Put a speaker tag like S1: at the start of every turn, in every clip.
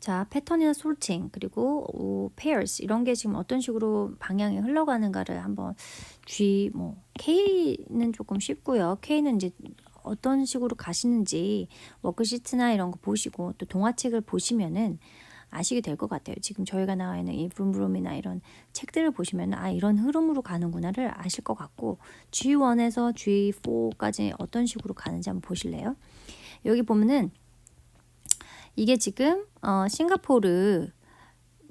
S1: 자, 패턴이나 솔팅 그리고 pairs 이런 게 지금 어떤 식으로 방향이 흘러가는가를 한번 K는 조금 쉽고요. K는 이제 어떤 식으로 가시는지 워크시트나 이런 거 보시고 또 동화책을 보시면은 아시게 될 것 같아요. 지금 저희가 나와 있는 이 브룸브룸이나 이런 책들을 보시면 이런 흐름으로 가는구나를 아실 것 같고 G1에서 G4까지 어떤 식으로 가는지 한번 보실래요? 여기 보면은 이게 지금 싱가포르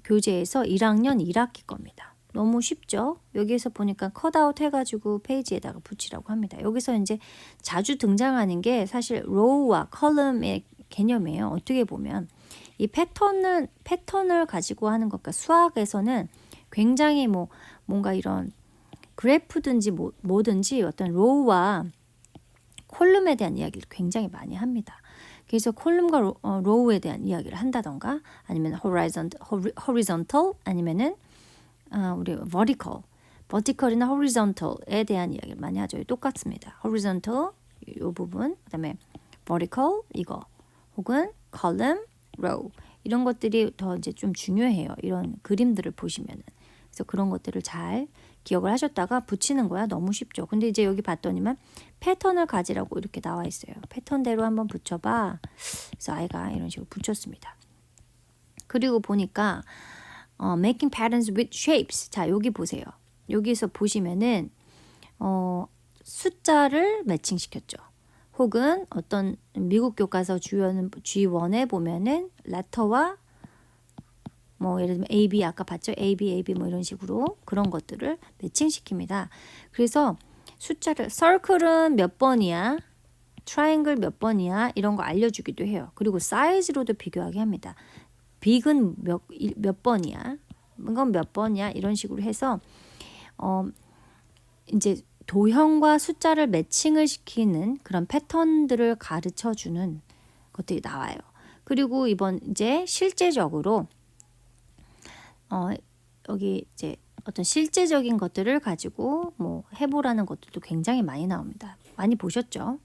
S1: 교재에서 1학년 1학기 겁니다. 너무 쉽죠? 여기에서 보니까 컷아웃 해가지고 페이지에다가 붙이라고 합니다. 여기서 이제 자주 등장하는 게 사실 로우와 컬럼의 개념이에요. 어떻게 보면 이 패턴을 가지고 하는 것과 수학에서는 굉장히 뭔가 이런 그래프든지 뭐든지 어떤 로우와 콜룸에 대한 이야기를 굉장히 많이 합니다. 그래서 콜룸과 로우에 대한 이야기를 한다던가 아니면 horizontal 아니면은 우리 vertical이나 horizontal에 대한 이야기를 많이 하죠. 똑같습니다. horizontal 이 부분, 그다음에 vertical 이거 혹은 column, row 이런 것들이 더 이제 좀 중요해요. 이런 그림들을 보시면은. 그래서 그런 것들을 잘 기억을 하셨다가 붙이는 거야. 너무 쉽죠. 근데 이제 여기 봤더니만 패턴을 가지라고 이렇게 나와 있어요. 패턴대로 한번 붙여봐. 그래서 아이가 이런 식으로 붙였습니다. 그리고 보니까 making patterns with shapes. 자, 여기 보세요. 여기서 보시면은 숫자를 매칭시켰죠. 혹은 어떤 미국 교과서 G1에 보면은 letter와 예를 들면 AB 아까 봤죠? AB 이런 식으로 그런 것들을 매칭시킵니다. 그래서 숫자를 circle은 몇 번이야? 트라이앵글 몇 번이야? 이런 거 알려주기도 해요. 그리고 사이즈로도 비교하게 합니다. 빅은 몇 번이야? 이건 몇 번이야? 이런 식으로 해서 이제 도형과 숫자를 매칭을 시키는 그런 패턴들을 가르쳐 주는 것들이 나와요. 그리고 이번 이제 실제적으로 여기 이제 어떤 실제적인 것들을 가지고 해보라는 것들도 굉장히 많이 나옵니다. 많이 보셨죠?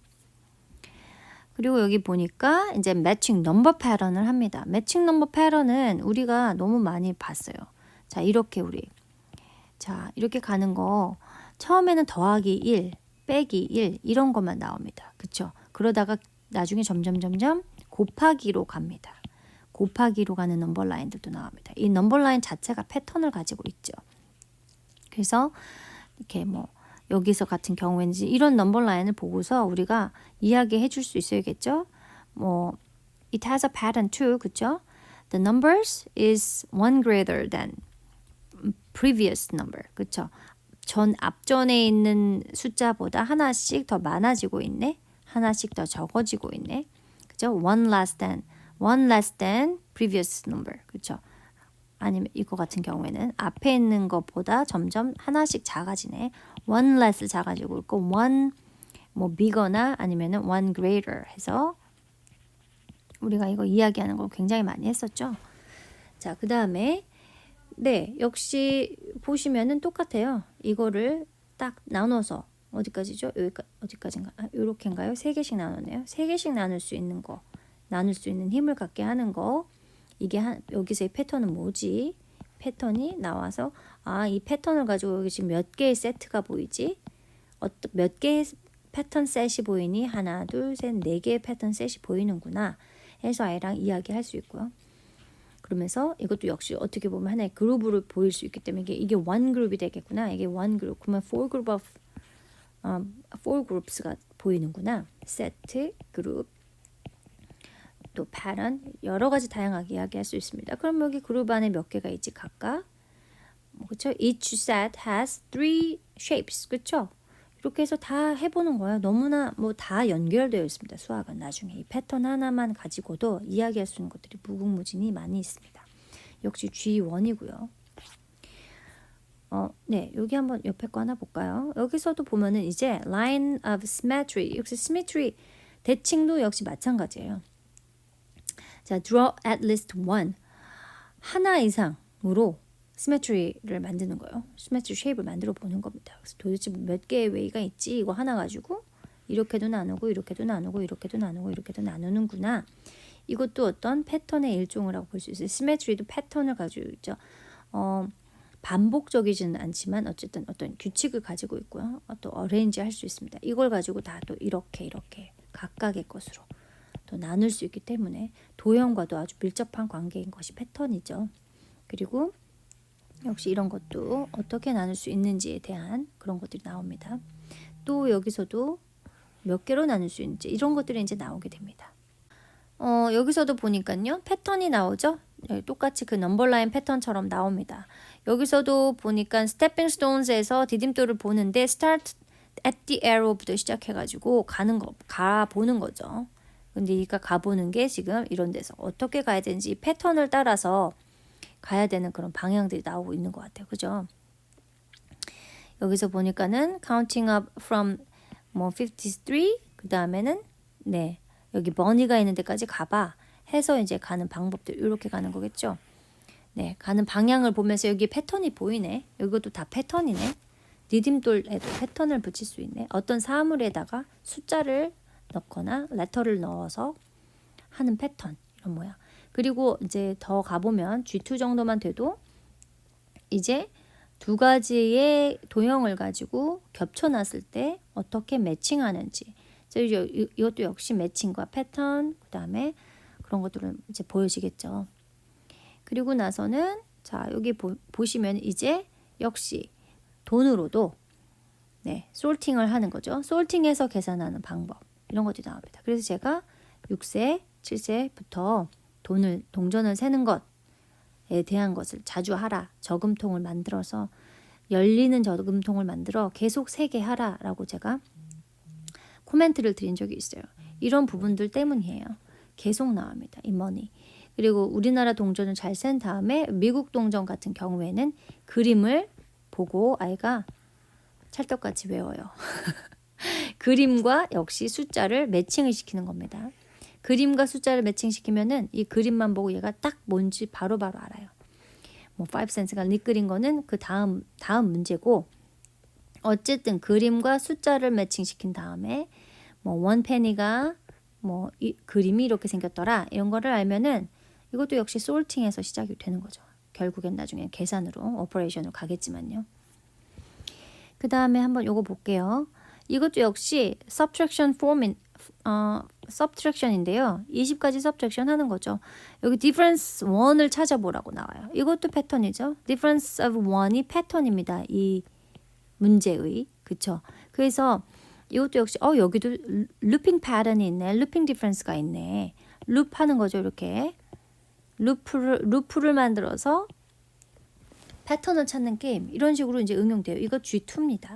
S1: 그리고 여기 보니까 이제 매칭 넘버 패턴을 합니다. 매칭 넘버 패턴은 우리가 너무 많이 봤어요. 자, 이렇게 이렇게 가는 거 처음에는 더하기 1, 빼기 1 이런 것만 나옵니다. 그쵸? 그러다가 나중에 점점 곱하기로 갑니다. 곱하기로 가는 넘버 라인들도 나옵니다. 이 넘버 라인 자체가 패턴을 가지고 있죠. 그래서 이렇게 여기서 같은 경우에는 이런 넘버 라인을 보고서 우리가 이야기해 줄 수 있어야겠죠. It has a pattern too, 그죠? The numbers is one greater than previous number, 그쵸? 앞전에 있는 숫자보다 하나씩 더 많아지고 있네. 하나씩 더 적어지고 있네. 그죠? One less than previous number, 그쵸? 아니면 이거 같은 경우에는 앞에 있는 것보다 점점 하나씩 작아지네. one less 작아지고 있고 one bigger나 아니면은 one greater 해서 우리가 이거 이야기하는 걸 굉장히 많이 했었죠. 자, 그 다음에 역시 보시면은 똑같아요. 이거를 딱 나눠서 어디까지죠? 어디까지인가? 요렇게인가요? 3개씩 나눴네요. 3개씩 나눌 수 있는 거, 나눌 수 있는 힘을 갖게 하는 거. 이게 여기서의 패턴은 뭐지? 패턴이 나와서 이 패턴을 가지고 여기 지금 몇 개의 세트가 보이지? 몇 개의 패턴 셋이 보이니? 하나, 둘, 셋, 4개의 패턴 셋이 보이는구나 해서 아이랑 이야기할 수 있고요. 그러면서 이것도 역시 어떻게 보면 하나의 그룹으로 보일 수 있기 때문에 이게 one 그룹이 되겠구나. 이게 one 그룹. 그러면 four groups가 보이는구나. 세트, 그룹, 또 패턴 여러 가지 다양하게 이야기할 수 있습니다. 그럼 여기 그룹 안에 몇 개가 있지 각각? 그렇죠? Each set has 3 shapes. 그렇죠? 이렇게 해서 다 해보는 거예요. 너무나 다 연결되어 있습니다. 수학은 나중에 이 패턴 하나만 가지고도 이야기할 수 있는 것들이 무궁무진히 많이 있습니다. 역시 G1이고요. 여기 한번 옆에 거 하나 볼까요? 여기서도 보면은 이제 line of symmetry, 역시 symmetry 대칭도 역시 마찬가지예요. 자, draw at least one. 하나 이상으로 symmetry를 만드는 거예요. symmetry shape을 만들어 보는 겁니다. 그래서 도대체 몇 개의 웨이가 있지? 이거 하나 가지고 이렇게도 나누고 이렇게도 나누고 이렇게도 나누고 이렇게도 나누는구나. 이것도 어떤 패턴의 일종이라고 볼 수 있어요. 시메트리도 패턴을 가지고 있죠. 반복적이지는 않지만 어쨌든 어떤 규칙을 가지고 있고요. 또 어레인지 할 수 있습니다. 이걸 가지고 다 또 이렇게 각각의 것으로 또 나눌 수 있기 때문에 도형과도 아주 밀접한 관계인 것이 패턴이죠. 그리고 역시 이런 것도 어떻게 나눌 수 있는지에 대한 그런 것들이 나옵니다. 또 여기서도 몇 개로 나눌 수 있는지 이런 것들이 이제 나오게 됩니다. 여기서도 보니까요. 패턴이 나오죠. 똑같이 그 넘버라인 패턴처럼 나옵니다. 여기서도 보니까 stepping stones에서 디딤돌을 보는데 start at the arrow부터 시작해가지고 가보는 거죠. 근데 이가 가보는 게 지금 이런 데서 어떻게 가야 되는지 패턴을 따라서 가야 되는 그런 방향들이 나오고 있는 것 같아요. 그죠? 여기서 보니까는 counting up from 53 그 다음에는 네 여기 머니가 있는 데까지 가봐 해서 이제 가는 방법들 이렇게 가는 거겠죠. 네 가는 방향을 보면서 여기 패턴이 보이네. 이것도 다 패턴이네. 디딤돌에도 패턴을 붙일 수 있네. 어떤 사물에다가 숫자를 넣거나 레터를 넣어서 하는 패턴 이런 모양. 그리고 이제 더 가보면 G2 정도만 돼도 이제 두 가지의 도형을 가지고 겹쳐놨을 때 어떻게 매칭하는지 이것도 역시 매칭과 패턴 그 다음에 그런 것들은 이제 보여지겠죠. 그리고 나서는 자 여기 보시면 이제 역시 돈으로도 네 솔팅을 하는 거죠. 솔팅해서 계산하는 방법 이런 것들이 나옵니다. 그래서 제가 6세, 7세부터 동전을 세는 것에 대한 것을 자주 하라. 저금통을 만들어서 열리는 저금통을 만들어 계속 세게 하라라고 제가 코멘트를 드린 적이 있어요. 이런 부분들 때문이에요. 계속 나옵니다. 이 머니. 그리고 우리나라 동전을 잘 센 다음에 미국 동전 같은 경우에는 그림을 보고 아이가 찰떡같이 외워요. 그림과 역시 숫자를 매칭을 시키는 겁니다. 그림과 숫자를 매칭시키면은 이 그림만 보고 얘가 딱 뭔지 바로바로 알아요. 뭐 5센스가 리끌인 거는 그 다음 문제고 어쨌든 그림과 숫자를 매칭시킨 다음에 뭐 원페니가 뭐 이 그림이 이렇게 생겼더라 이런 거를 알면은 이것도 역시 솔팅에서 시작이 되는 거죠. 결국엔 나중에 계산으로 오퍼레이션으로 가겠지만요. 그 다음에 한번 요거 볼게요. 이것도 역시 subtraction인데요. 20가지 subtraction 하는 거죠. 여기 difference 1을 찾아보라고 나와요. 이것도 패턴이죠. difference of 1이 패턴입니다. 이 문제의. 그쵸? 그래서 이것도 역시 여기도 looping pattern이 있네. looping difference가 있네. loop 하는 거죠. 이렇게 루프를 만들어서 패턴을 찾는 게임 이런 식으로 이제 응용돼요. 이거 G2입니다.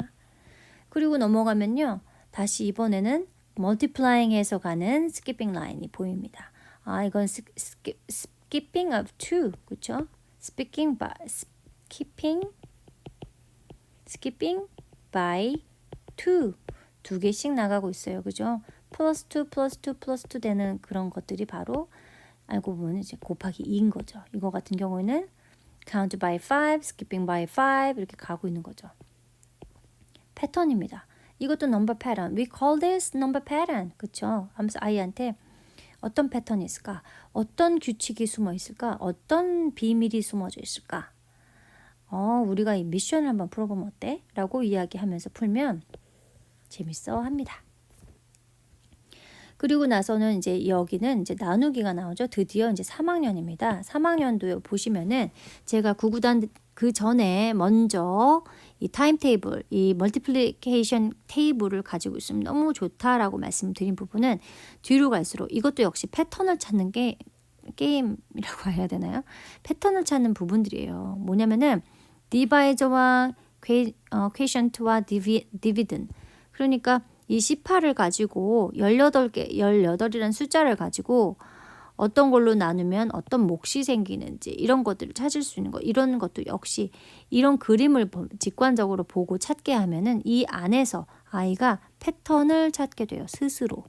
S1: 그리고 넘어가면요. 다시 이번에는 multiplying에서 가는 skipping 라인이 보입니다. 이건 skipping of 2, 그렇죠? skipping by 2, 두 개씩 나가고 있어요, 그죠? 플러스 2, 플러스 2, 플러스 2 되는 그런 것들이 바로 알고 보면 이제 곱하기 2인 거죠. 이거 같은 경우에는 count by 5, skipping by 5 이렇게 가고 있는 거죠. 패턴입니다. 이것도 number pattern. We call this number pattern. 그쵸? 하면서 아이한테 어떤 패턴이 있을까? 어떤 규칙이 숨어 있을까? 어떤 비밀이 숨어져 있을까? 우리가 이 미션을 한번 풀어보면 어때? 라고 이야기하면서 풀면 재밌어 합니다. 그리고 나서는 이제 여기는 이제 나누기가 나오죠. 드디어 이제 3학년입니다. 3학년도 보시면은 제가 구구단 그 전에 먼저 이 타임 테이블, 이 멀티플리케이션 테이블을 가지고 있으면 너무 좋다라고 말씀드린 부분은 뒤로 갈수록 이것도 역시 패턴을 찾는 게 게임이라고 해야 되나요? 패턴을 찾는 부분들이에요. 뭐냐면은 디바이저와 퀘션트와 디비든 그러니까 이 18을 가지고 18이라는 숫자를 가지고 어떤 걸로 나누면 어떤 몫이 생기는지 이런 것들을 찾을 수 있는 거 이런 것도 역시 이런 그림을 직관적으로 보고 찾게 하면은 이 안에서 아이가 패턴을 찾게 돼요. 스스로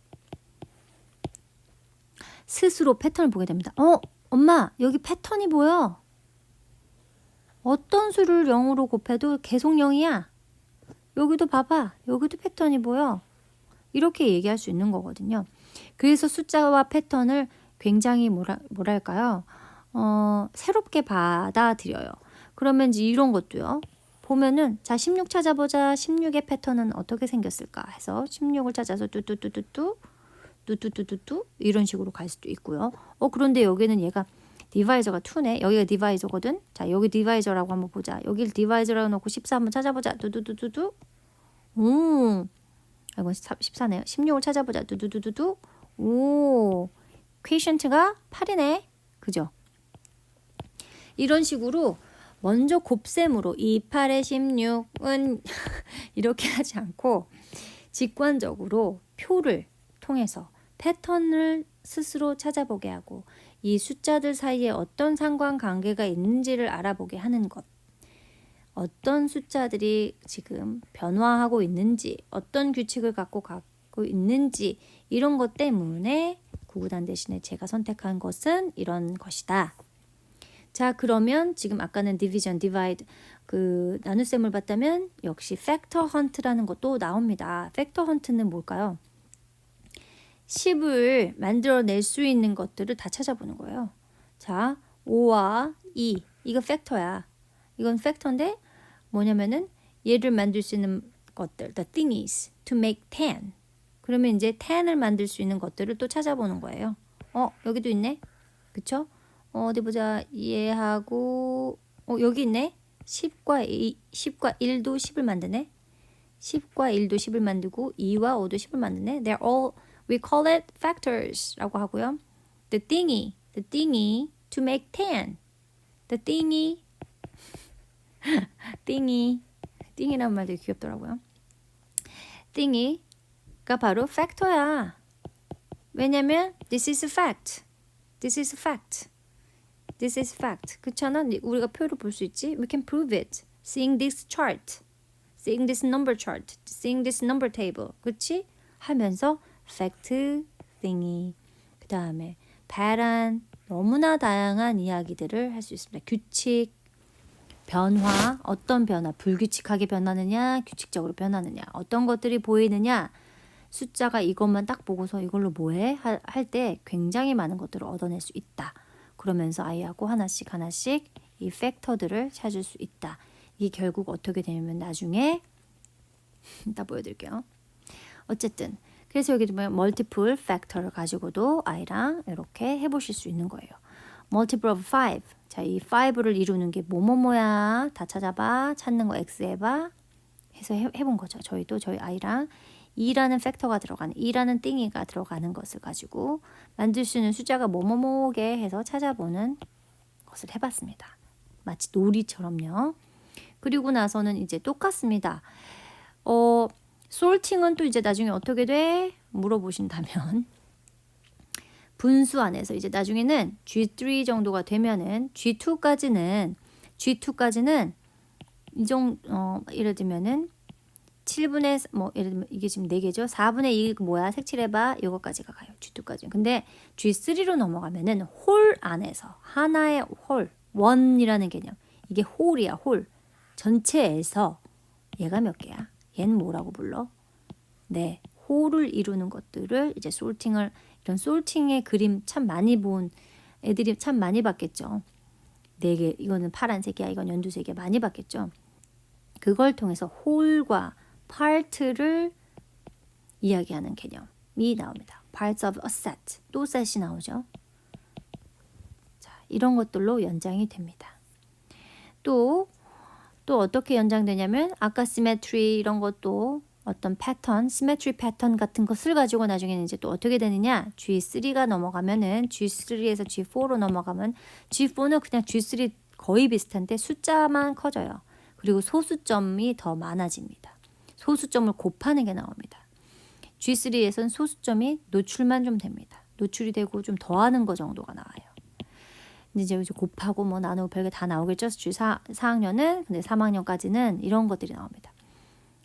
S1: 패턴을 보게 됩니다. 엄마 여기 패턴이 보여. 어떤 수를 0으로 곱해도 계속 0이야. 여기도 봐봐. 여기도 패턴이 보여. 이렇게 얘기할 수 있는 거거든요. 그래서 숫자와 패턴을 굉장히 뭐랄까요? 새롭게 받아들여요. 그러면 이제 이런 것도요. 보면은 자 16 찾아보자. 16의 패턴은 어떻게 생겼을까 해서 16을 찾아서 뚜뚜뚜뚜뚜 뚜뚜뚜뚜뚜 이런 식으로 갈 수도 있고요. 그런데 여기는 얘가 디바이저가 2네. 여기가 디바이저거든. 자 여기 디바이저라고 한번 보자. 여기를 디바이저라고 놓고 14 한번 찾아보자. 뚜뚜뚜뚜뚜 이건 14네요. 16을 찾아보자. 뚜뚜뚜뚜뚜 퀘이션트가 8이네. 그죠? 이런 식으로 먼저 곱셈으로 2, 8에 16은 이렇게 하지 않고 직관적으로 표를 통해서 패턴을 스스로 찾아보게 하고 이 숫자들 사이에 어떤 상관관계가 있는지를 알아보게 하는 것. 어떤 숫자들이 지금 변화하고 있는지, 어떤 규칙을 갖고 있는지 이런 것 때문에 구구단 대신에 제가 선택한 것은 이런 것이다. 자, 그러면 지금 아까는 division, divide 그 나눗셈을 봤다면 역시 factor hunt라는 것도 나옵니다. factor hunt는 뭘까요? 10을 만들어낼 수 있는 것들을 다 찾아보는 거예요. 자, 5와 2 이거 팩터야. 이건 팩터인데 뭐냐면은 얘를 만들 수 있는 것들, the thingies to make 10. 그러면 이제 10을 만들 수 있는 것들을 또 찾아보는 거예요. 여기도 있네. 그쵸? 어디 보자. 얘하고 여기 있네. 10과 1도 10을 만드네. 10과 1도 10을 만들고 2와 5도 10을 만드네. They're all, we call it factors 라고 하고요. The thingy to make 10. The thingy라는 말 되게 귀엽더라고요. thingy가 바로 factor야. 왜냐면 this is a fact. 그렇잖아. 우리가 표를 볼 수 있지. We can prove it. Seeing this chart. Seeing this number chart. Seeing this number table. 그렇지? 하면서 fact, thingy. 그 다음에 pattern. 너무나 다양한 이야기들을 할 수 있습니다. 규칙, 변화, 어떤 변화, 불규칙하게 변하느냐, 규칙적으로 변하느냐, 어떤 것들이 보이느냐, 숫자가 이것만 딱 보고서 이걸로 뭐해? 할 때 굉장히 많은 것들을 얻어낼 수 있다. 그러면서 아이하고 하나씩 이 팩터들을 찾을 수 있다. 이게 결국 어떻게 되냐면 나중에 이따 보여드릴게요. 어쨌든 그래서 여기 보면 multiple factor를 가지고도 아이랑 이렇게 해보실 수 있는 거예요. multiple of 5. 자, 이 5를 이루는 게 뭐뭐뭐야. 다 찾아봐. 찾는 거 X 해봐. 해서 해본 거죠. 저희도 저희 아이랑 2라는 팩터가 들어가는 2라는 띵이가 들어가는 것을 가지고 만들 수 있는 숫자가 뭐뭐뭐게 해서 찾아보는 것을 해봤습니다. 마치 놀이처럼요. 그리고 나서는 이제 똑같습니다. 솔팅은 또 이제 나중에 어떻게 돼? 물어보신다면 분수 안에서 이제 나중에는 G3 정도가 되면은 G2까지는 예를 들면은 7분의 예를 들면 이게 지금 4개죠. 4분의 2 뭐야? 색칠해봐. 이거까지가 가요. G2까지. 근데 G3로 넘어가면은 홀 안에서 하나의 홀, 원이라는 개념. 이게 홀이야, 홀. 전체에서 얘가 몇 개야? 얘는 뭐라고 불러? 네, 홀을 이루는 것들을 이제 이런 솔팅의 그림 참 많이 본 애들이 참 많이 봤겠죠. 4개, 이거는 파란색이야, 이건 연두색이야, 많이 봤겠죠. 그걸 통해서 홀과 파트를 이야기하는 개념이 나옵니다. Parts of a set. 또 set이 나오죠. 자, 이런 것들로 연장이 됩니다. 또 어떻게 연장되냐면 아까 symmetry 이런 것도 어떤 패턴, symmetry 패턴 같은 것을 가지고 나중에는 이제 또 어떻게 되느냐? G3가 넘어가면은 G3에서 G4로 넘어가면 G4는 그냥 G3 거의 비슷한데 숫자만 커져요. 그리고 소수점이 더 많아집니다. 소수점을 곱하는 게 나옵니다. G3에서는 소수점이 노출만 좀 됩니다. 노출이 되고 좀 더하는 거 정도가 나와요. 이제 곱하고 나누고 별게 다 나오겠죠. G4학년은 근데 3학년까지는 이런 것들이 나옵니다.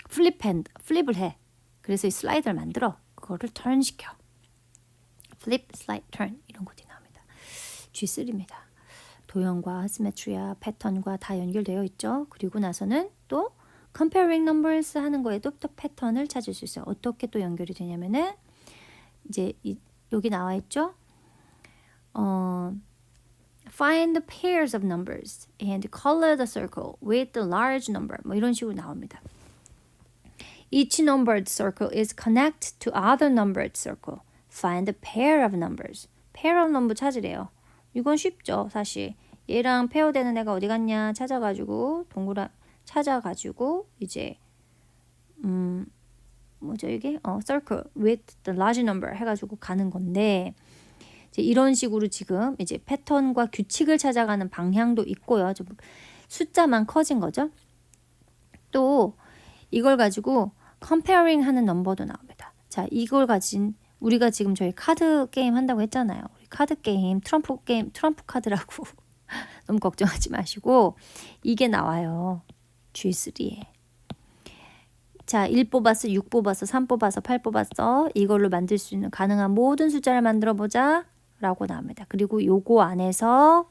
S1: 플립을 해. 그래서 이 슬라이드를 만들어. 그거를 턴 시켜. 플립, 슬라이드, 턴 이런 것들이 나옵니다. G3입니다. 도형과 시메트리와 패턴과 다 연결되어 있죠. 그리고 나서는 또 comparing numbers 하는 거에도 또 패턴을 찾을 수 있어요. 어떻게 또 연결이 되냐면은 이제 여기 나와 있죠. find the pairs of numbers and color the circle with the large number. 뭐 이런 식으로 나옵니다. Each numbered circle is connected to other numbered circle. Find the pair of numbers. pair of number 찾으래요. 이건 쉽죠, 사실. 얘랑 페어되는 애가 어디 갔냐 찾아가지고 찾아가지고 이제 뭐죠 이게? circle with the large number 해가지고 가는 건데 이제 이런 식으로 지금 이제 패턴과 규칙을 찾아가는 방향도 있고요. 좀 숫자만 커진 거죠. 또 이걸 가지고 comparing 하는 넘버도 나옵니다. 자, 이걸 가진 우리가 지금 저희 카드 게임 한다고 했잖아요. 우리 카드 게임, 트럼프 게임, 트럼프 카드라고 너무 걱정하지 마시고 이게 나와요. G3에. 자, 1 뽑았어, 6 뽑았어, 3 뽑았어, 8 뽑았어. 이걸로 만들 수 있는 가능한 모든 숫자를 만들어 보자 라고 나옵니다. 그리고 요거 안에서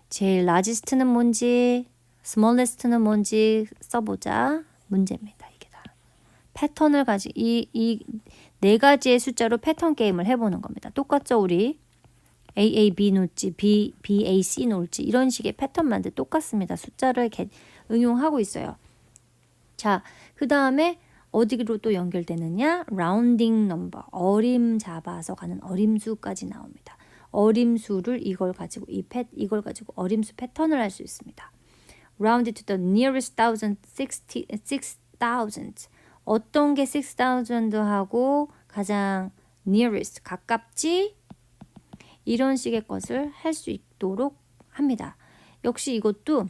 S1: 제일 largest는 뭔지, smallest는 뭔지 써보자. 문제입니다. 이게 다. 패턴을 이 네 가지의 숫자로 패턴 게임을 해보는 겁니다. 똑같죠, 우리? AAB 놓을지, BAC 놓을지 이런 식의 패턴 만들 똑같습니다. 숫자를 응용하고 있어요. 자, 그 다음에 어디로 또 연결되느냐? 라운딩 넘버, 어림 잡아서 가는 어림수까지 나옵니다. 어림수를 이걸 가지고 어림수 패턴을 할 수 있습니다. Round it to the nearest thousand, 6,000. 어떤 게 6,000하고 가장 nearest, 가깝지? 이런 식의 것을 할 수 있도록 합니다. 역시 이것도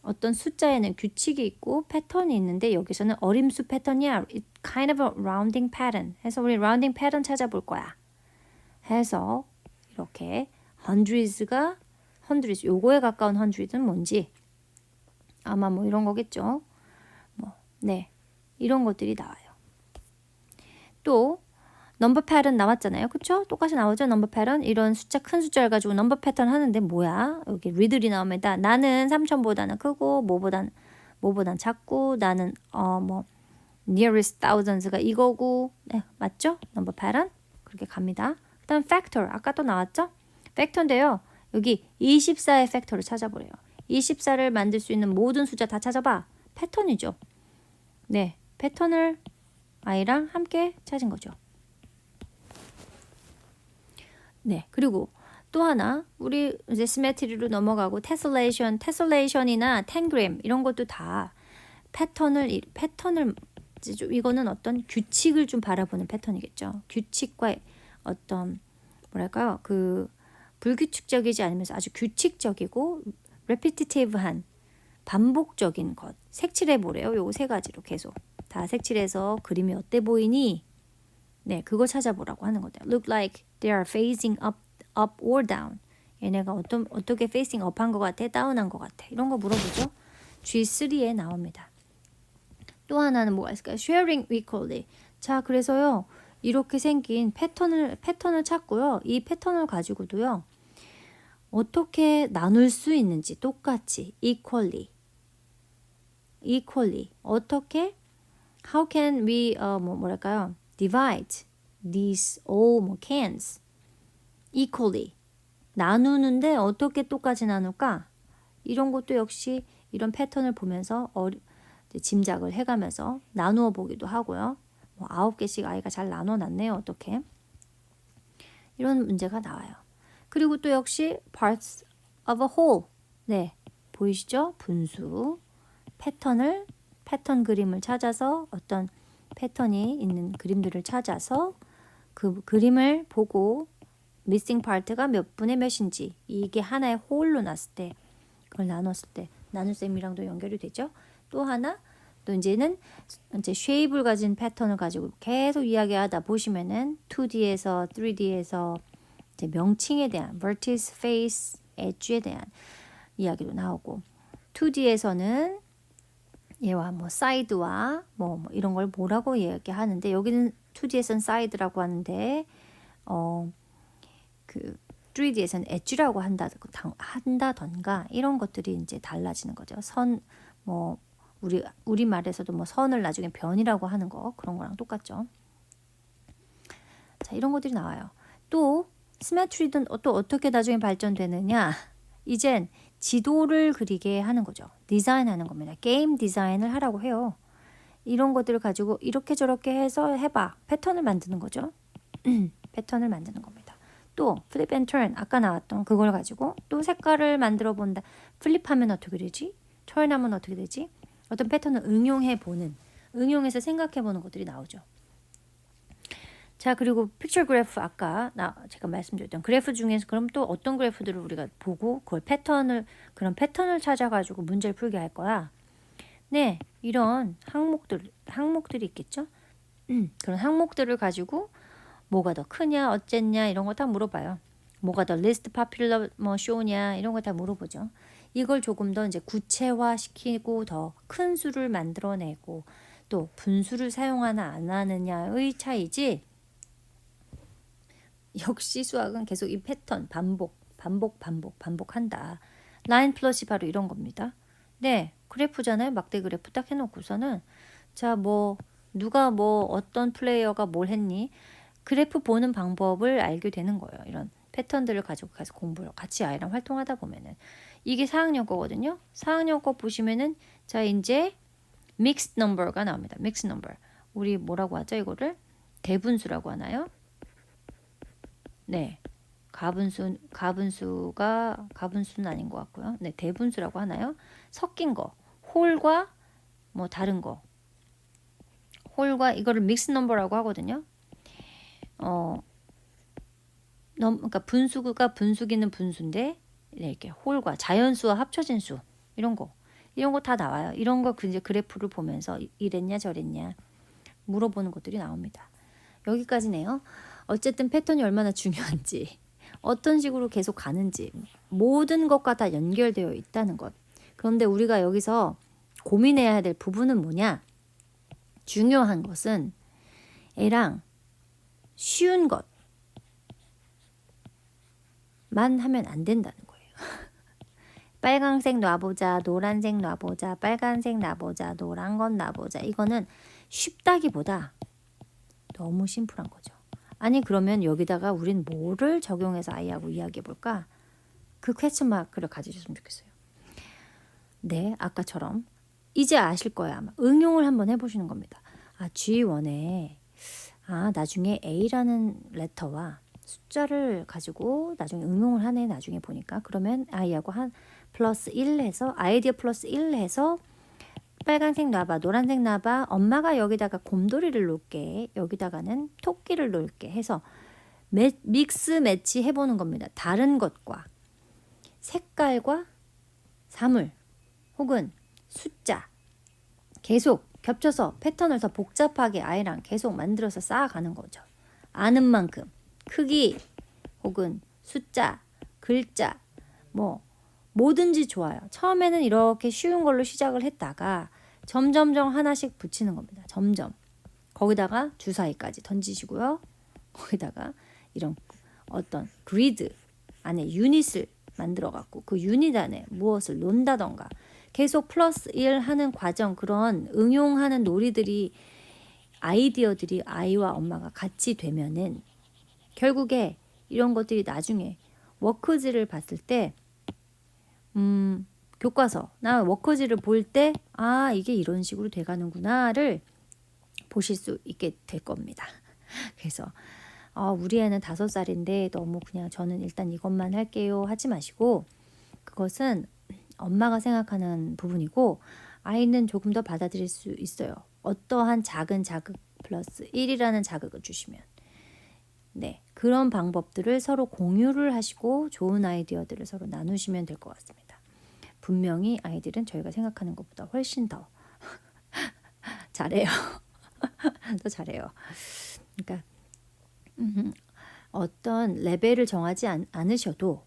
S1: 어떤 숫자에는 규칙이 있고 패턴이 있는데 여기서는 어림수 패턴이야. It's kind of a rounding pattern. 해서 우리 rounding pattern 찾아볼 거야. 해서 이렇게 hundreds, 요거에 가까운 hundred은 뭔지 아마 뭐 이런 거겠죠. 네, 이런 것들이 나와요. 또 넘버 패턴 나왔잖아요. 그쵸? 똑같이 나오죠. 넘버 패턴. 이런 숫자 큰 숫자를 가지고 넘버 패턴 하는데 뭐야? 여기 리들이 나옵니다. 나는 3,000보다는 크고 뭐보단 작고 나는 nearest thousands가 이거고 네, 맞죠? 넘버 패턴. 그렇게 갑니다. 그다음 factor. 아까 또 나왔죠? 팩터인데요. 여기 24의 팩터를 찾아보래요. 24를 만들 수 있는 모든 숫자 다 찾아봐. 패턴이죠. 네, 패턴을 i랑 함께 찾은 거죠. 네, 그리고 또 하나 우리 이제 시메트리로 넘어가고 테슬레이션이나 텐그램 이런 것도 다 패턴을 이거는 어떤 규칙을 좀 바라보는 패턴이겠죠. 규칙과 어떤 뭐랄까요? 그 불규칙적이지 않으면서 아주 규칙적이고 repetitive한 반복적인 것. 색칠해 보래요. 요거 세 가지로 계속 다 색칠해서 그림이 어때 보이니? 네, 그걸 찾아보라고 하는 거죠. Look like they are facing up or down. 얘네가 어떻게 facing up한 것 같아? 다운한 것 같아? 이런 거 물어보죠. G3에 나옵니다. 또 하나는 뭐가 있을까요? Sharing equally. 자, 그래서요. 이렇게 생긴 패턴을 찾고요. 이 패턴을 가지고도요. 어떻게 나눌 수 있는지 똑같이 equally. 어떻게 how can we 뭐랄까요? divide these all cans equally. 나누는데 어떻게 똑같이 나눌까? 이런 것도 역시 이런 패턴을 보면서 짐작을 해가면서 나누어 보기도 하고요. 9개씩 아이가 잘 나눠놨네요. 어떻게? 이런 문제가 나와요. 그리고 또 역시 parts of a whole. 네, 보이시죠? 분수. 패턴 그림을 찾아서 어떤 패턴이 있는 그림들을 찾아서 그 그림을 보고 missing part가 몇 분의 몇인지 이게 하나의 whole로 났을 때 그걸 나눴을 때 나눗셈이랑도 연결이 되죠. 또 하나 또 이제는 이제 쉐입을 가진 패턴을 가지고 계속 이야기하다 보시면은 2D에서 3D에서 이제 명칭에 대한 vertex, face, edge에 대한 이야기도 나오고 2D에서는 얘와 뭐 사이드와 뭐 이런 걸 뭐라고 얘기하는데 여기는 2D에서는 사이드라고 하는데 그 3D에서는 엣지라고 한다던가 이런 것들이 이제 달라지는 거죠. 선 뭐 우리 말에서도 뭐 선을 나중에 변이라고 하는 거 그런 거랑 똑같죠. 자, 이런 것들이 나와요. 또 시메트리는 또 어떻게 나중에 발전되느냐? 이젠 지도를 그리게 하는 거죠. 디자인하는 겁니다. 게임 디자인을 하라고 해요. 이런 것들을 가지고 이렇게 저렇게 해서 해봐. 패턴을 만드는 거죠. 패턴을 만드는 겁니다. 또 플립 앤 턴 아까 나왔던 그걸 가지고 또 색깔을 만들어 본다. 플립하면 어떻게 되지? 턴하면 어떻게 되지? 어떤 패턴을 응용해 보는, 응용해서 생각해 보는 것들이 나오죠. 자, 그리고 픽처 그래프 아까 제가 말씀드렸던 그래프 중에서 그럼 또 어떤 그래프들을 우리가 보고 그걸 그런 패턴을 찾아가지고 문제를 풀게 할 거야. 네, 이런 항목들이 있겠죠. 그런 항목들을 가지고 뭐가 더 크냐, 어쨌냐 이런 거 다 물어봐요. 뭐가 더 리스트 파퓰러 뭐 쇼냐 이런 거 다 물어보죠. 이걸 조금 더 이제 구체화시키고 더 큰 수를 만들어내고 또 분수를 사용하나 안 하느냐의 차이지. 역시 수학은 계속 이 패턴 반복한다. 라인 플롯이 바로 이런 겁니다. 네, 그래프잖아요. 막대 그래프 딱 해놓고서는 자, 뭐 누가 뭐 어떤 플레이어가 뭘 했니? 그래프 보는 방법을 알게 되는 거예요. 이런 패턴들을 가지고 가서 공부를 같이 아이랑 활동하다 보면은 이게 4학년 거거든요. 4학년 거 보시면은 자, 이제 믹스 넘버가 나옵니다. 믹스 넘버. 우리 뭐라고 하죠? 이거를 대분수라고 하나요? 네. 가분수는 아닌 것 같고요. 네, 대분수라고 하나요? 섞인 거. 홀과 뭐 다른 거. 홀과 이거를 믹스 넘버라고 하거든요. 그러니까 분수가 분수기는 분수인데 이렇게 홀과 자연수와 합쳐진 수 이런 거 다 나와요. 이런 거 이제 그래프를 보면서 이랬냐 저랬냐 물어보는 것들이 나옵니다. 여기까지네요. 어쨌든 패턴이 얼마나 중요한지, 어떤 식으로 계속 가는지 모든 것과 다 연결되어 있다는 것. 그런데 우리가 여기서 고민해야 될 부분은 뭐냐? 중요한 것은 애랑 쉬운 것만 하면 안 된다는 거예요. 빨간색 놔보자, 노란색 놔보자, 빨간색 놔보자, 노란 건 놔보자. 이거는 쉽다기보다 너무 심플한 거죠. 아니 그러면 여기다가 우린 뭐를 적용해서 아이하고 이야기해 볼까? 그 퀘스천 마크를 가지셨으면 좋겠어요. 네, 아까처럼 이제 아실 거예요. 아마 응용을 한번 해보시는 겁니다. G1에 나중에 A라는 레터와 숫자를 가지고 나중에 응용을 하네. 나중에 보니까 그러면 아이하고 한 플러스 1 해서 아이디어 플러스 1 해서 빨간색 놔봐, 노란색 놔봐, 엄마가 여기다가 곰돌이를 놓을게, 여기다가는 토끼를 놓을게 해서 믹스 매치 해보는 겁니다. 다른 것과 색깔과 사물 혹은 숫자 계속 겹쳐서 패턴을 더 복잡하게 아이랑 계속 만들어서 쌓아가는 거죠. 아는 만큼 크기 혹은 숫자, 글자 뭐든지 좋아요. 처음에는 이렇게 쉬운 걸로 시작을 했다가 점점점 하나씩 붙이는 겁니다. 점점. 거기다가 주사위까지 던지시고요. 거기다가 이런 어떤 그리드 안에 유닛을 만들어 갖고 그 유닛 안에 무엇을 놓는다던가 계속 플러스 1 하는 과정, 그런 응용하는 놀이들이 아이디어들이 아이와 엄마가 같이 되면은 결국에 이런 것들이 나중에 워크지를 봤을 때 교과서나 워커지를 볼 때 이게 이런 식으로 돼가는구나를 보실 수 있게 될 겁니다. 그래서 우리 애는 5살인데 너무 그냥 저는 일단 이것만 할게요 하지 마시고 그것은 엄마가 생각하는 부분이고 아이는 조금 더 받아들일 수 있어요. 어떠한 작은 자극 플러스 1이라는 자극을 주시면 네, 그런 방법들을 서로 공유를 하시고 좋은 아이디어들을 서로 나누시면 될 것 같습니다. 분명히 아이들은 저희가 생각하는 것보다 훨씬 더 잘해요. 더 잘해요. 그러니까 어떤 레벨을 정하지 않으셔도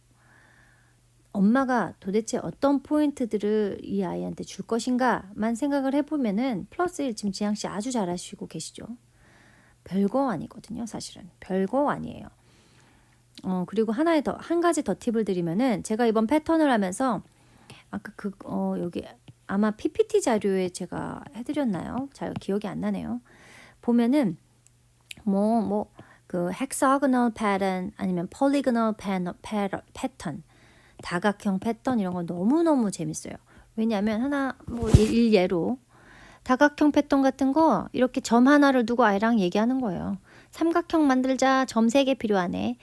S1: 엄마가 도대체 어떤 포인트들을 이 아이한테 줄 것인가만 생각을 해보면은 플러스 1 지금 지향 씨 아주 잘하시고 계시죠. 별거 아니거든요. 사실은 별거 아니에요. 그리고 한 가지 더 팁을 드리면은 제가 이번 패턴을 하면서 아까 여기 아마 PPT 자료에 제가 해드렸나요? 잘 기억이 안 나네요. 보면은 그 hexagonal pattern 아니면 polygonal pattern, 다각형 패턴 이런 거 너무너무 재밌어요. 왜냐하면 하나 뭐 일예로 다각형 패턴 같은 거 이렇게 점 하나를 두고 아이랑 얘기하는 거예요. 삼각형 만들자. 점 3개 필요하네.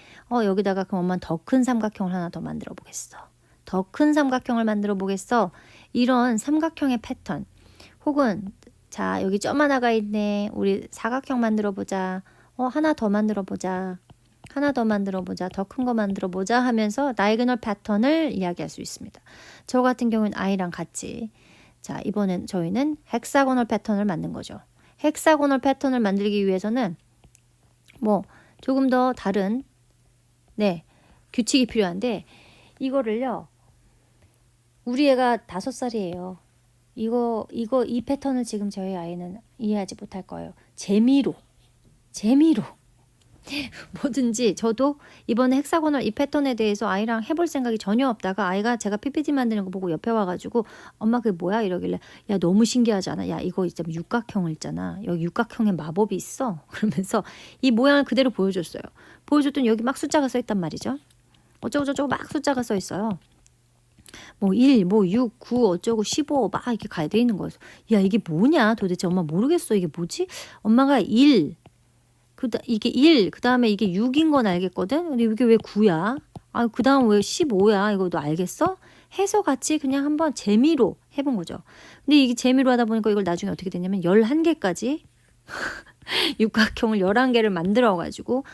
S1: 여기다가 그럼 엄마는 더 큰 삼각형을 하나 더 만들어 보겠어. 더 큰 삼각형을 만들어 보겠어. 이런 삼각형의 패턴. 혹은 자 여기 점 하나가 있네. 우리 사각형 만들어 보자. 하나 더 만들어 보자. 하나 더 만들어 보자. 더 큰 거 만들어 보자 하면서 다이고널 패턴을 이야기할 수 있습니다. 저 같은 경우는 아이랑 같이 자 이번엔 저희는 헥사고널 패턴을 만든 거죠. 헥사고널 패턴을 만들기 위해서는 뭐 조금 더 다른 규칙이 필요한데 이거를요. 우리 애가 5살이에요. 이 패턴을 지금 저희 아이는 이해하지 못할 거예요. 재미로 뭐든지 저도 이번에 헥사고널 이 패턴에 대해서 아이랑 해볼 생각이 전혀 없다가 아이가 제가 PPT 만드는 거 보고 옆에 와가지고 엄마 그게 뭐야 이러길래 야 너무 신기하지 않아? 야 이거 있잖아 육각형을 있잖아. 여기 육각형에 마법이 있어. 그러면서 이 모양을 그대로 보여줬어요. 보여줬더니 여기 막 숫자가 써 있단 말이죠. 어쩌고저쩌고 막 숫자가 써 있어요. 뭐 1, 뭐 6, 9 어쩌고 15 막 이렇게 가야 돼 있는 거예요. 야 이게 뭐냐 도대체 엄마 모르겠어. 이게 뭐지? 엄마가 1 이게 1, 그 다음에 이게 6인 건 알겠거든? 근데 이게 왜 9야? 그 다음 왜 15야? 이거도 알겠어? 해서 같이 그냥 한번 재미로 해본 거죠. 근데 이게 재미로 하다 보니까 이걸 나중에 어떻게 됐냐면 11개까지 육각형을 11개를 만들어가지고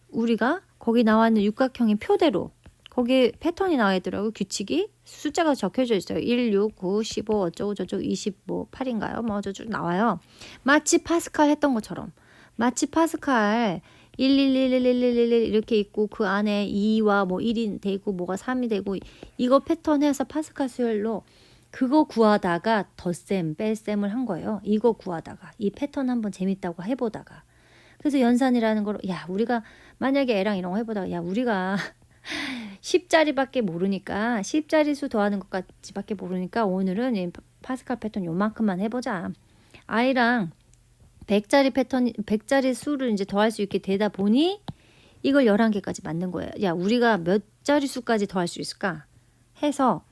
S1: 우리가 거기 나와 있는 육각형의 표대로 거기에 패턴이 나와 있더라고요. 규칙이 숫자가 적혀져 있어요. 1, 6, 9, 15 어쩌고 저쩌고 28인가요? 뭐 어쩌고 나와요. 마치 파스칼 했던 것처럼. 마치 파스칼 1111111 이렇게 있고 그 안에 2와 뭐 1이 되고 뭐가 3이 되고 이거 패턴 해서 파스칼 수열로 그거 구하다가 덧셈 뺄셈을 한 거예요. 이거 구하다가 이 패턴 한번 재밌다고 해보다가 그래서 연산이라는 걸 야 우리가 만약에 애랑 이런 거 해보다가 야 우리가 10자리밖에 모르니까 10자리 수 더하는 것까지밖에 모르니까 오늘은 파스칼 패턴 요만큼만 해보자. 아이랑 100자리 수를 이제 더할 수 있게 되다 보니 이걸 11개까지 만든 거예요. 야, 우리가 몇 자리 수까지 더할 수 있을까? 해서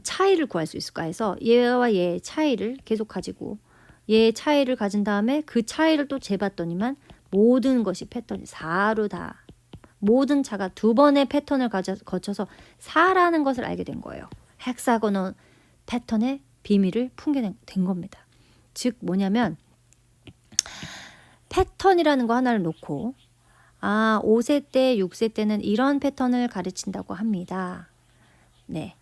S1: 차이를 구할 수 있을까 해서 얘와 얘의 차이를 계속 가지고 얘의 차이를 가진 다음에 그 차이를 또 재봤더니만 모든 것이 패턴이 4로 다 모든 차가 2번의 패턴을 거쳐서 4라는 것을 알게 된 거예요. 헥사고널 패턴의 비밀을 풍겨낸 겁니다. 즉 뭐냐면 패턴이라는 거 하나를 놓고 5세 때, 6세 때는 이런 패턴을 가르친다고 합니다. 네.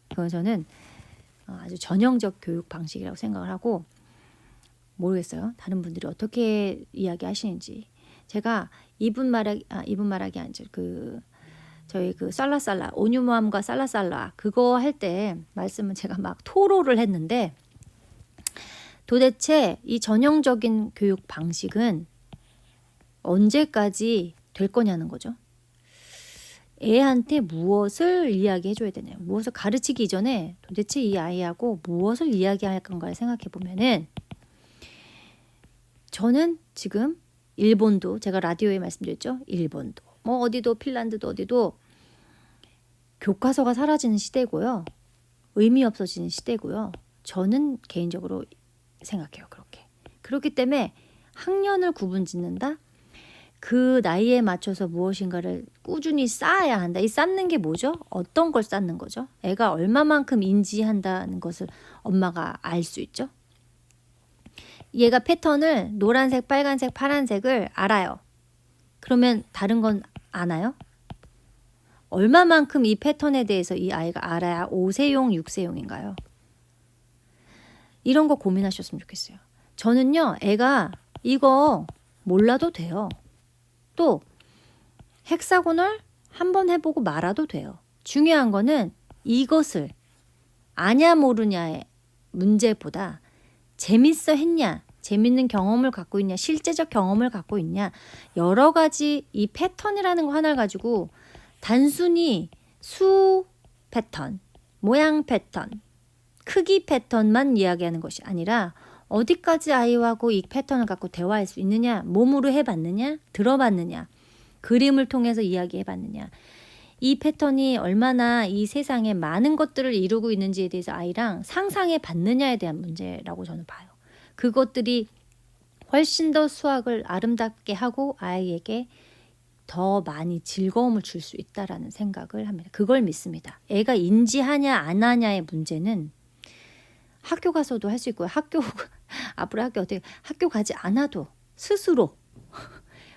S1: 그건 저는 아주 전형적 교육 방식이라고 생각을 하고 모르겠어요. 다른 분들이 어떻게 이야기하시는지. 제가 이분 말하기 아니죠. 저희 살라살라 오뉴모함과 살라살라 그거 할 때 말씀은 제가 막 토로를 했는데 도대체 이 전형적인 교육 방식은 언제까지 될 거냐는 거죠. 애한테 무엇을 이야기해 줘야 되나요? 무엇을 가르치기 이전에 도대체 이 아이하고 무엇을 이야기할 건가를 생각해 보면은 저는 지금 일본도 제가 라디오에 말씀드렸죠. 일본도 뭐 어디도 핀란드도 어디도 교과서가 사라지는 시대고요. 의미 없어지는 시대고요. 저는 개인적으로 생각해요. 그렇기 때문에 학년을 구분 짓는다. 그 나이에 맞춰서 무엇인가를 꾸준히 쌓아야 한다. 이 쌓는 게 뭐죠? 어떤 걸 쌓는 거죠? 애가 얼마만큼 인지한다는 것을 엄마가 알 수 있죠. 얘가 패턴을 노란색, 빨간색, 파란색을 알아요. 그러면 다른 건 아나요? 얼마만큼 이 패턴에 대해서 이 아이가 알아야 5세용, 6세용인가요? 이런 거 고민하셨으면 좋겠어요. 저는요, 애가 이거 몰라도 돼요. 또 헥사고널 한번 해보고 말아도 돼요. 중요한 거는 이것을 아냐 모르냐의 문제보다 재밌어 했냐, 재밌는 경험을 갖고 있냐, 실제적 경험을 갖고 있냐, 여러 가지 이 패턴이라는 거 하나를 가지고 단순히 수 패턴, 모양 패턴, 크기 패턴만 이야기하는 것이 아니라 어디까지 아이하고 이 패턴을 갖고 대화할 수 있느냐? 몸으로 해봤느냐? 들어봤느냐? 그림을 통해서 이야기해봤느냐? 이 패턴이 얼마나 이 세상에 많은 것들을 이루고 있는지에 대해서 아이랑 상상해 봤느냐에 대한 문제라고 저는 봐요. 그것들이 훨씬 더 수학을 아름답게 하고 아이에게 더 많이 즐거움을 줄 수 있다라는 생각을 합니다. 그걸 믿습니다. 애가 인지하냐 안 하냐의 문제는 학교 가서도 할 수 있고요. 앞으로 학교 가지 않아도 스스로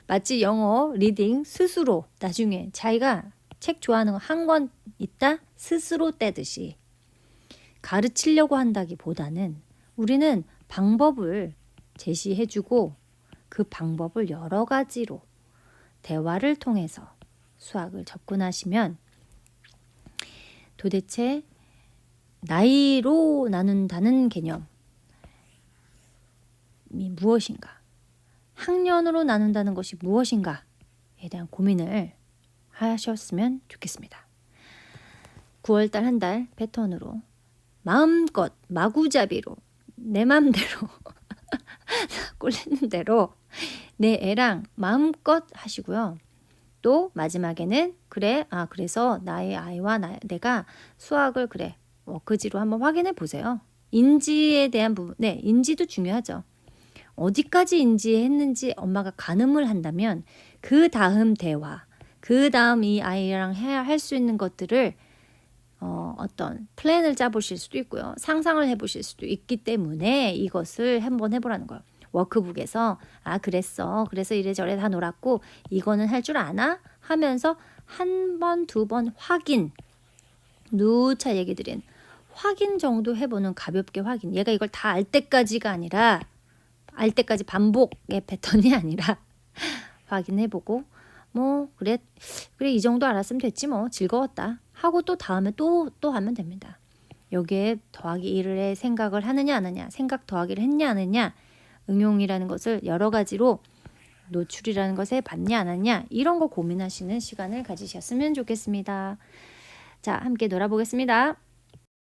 S1: 마치 영어 리딩 스스로 나중에 자기가 책 좋아하는 거 한 권 있다 스스로 떼듯이 가르치려고 한다기보다는 우리는 방법을 제시해주고 그 방법을 여러 가지로 대화를 통해서 수학을 접근하시면 도대체 나이로 나눈다는 개념이 무엇인가, 학년으로 나눈다는 것이 무엇인가에 대한 고민을 하셨으면 좋겠습니다. 9월달 한 달 패턴으로 마음껏 마구잡이로 내 맘대로 꼴리는 대로 내 애랑 마음껏 하시고요. 또 마지막에는 그래서 나의 아이와 내가 수학을 워크지로 한번 확인해 보세요. 인지에 대한 부분, 네, 인지도 중요하죠. 어디까지 인지했는지 엄마가 가늠을 한다면 그 다음 대화, 그 다음 이 아이랑 해야 할 수 있는 것들을 어떤 플랜을 짜보실 수도 있고요. 상상을 해보실 수도 있기 때문에 이것을 한번 해보라는 거예요. 워크북에서 그래서 이래저래 다 놀았고 이거는 할 줄 아나? 하면서 한 번, 두 번 확인, 누차 얘기 드린 확인 정도 해보는 가볍게 확인. 얘가 이걸 다 알 때까지가 아니라 알 때까지 반복의 패턴이 아니라 확인해보고 그래 이 정도 알았으면 됐지 즐거웠다 하고 또 다음에 또 하면 됩니다. 여기에 더하기 1을 생각을 하느냐 안 하느냐, 생각 더하기를 했냐 안 했냐, 응용이라는 것을 여러 가지로 노출이라는 것에 받냐 안 하냐, 이런 거 고민하시는 시간을 가지셨으면 좋겠습니다. 자, 함께 놀아보겠습니다.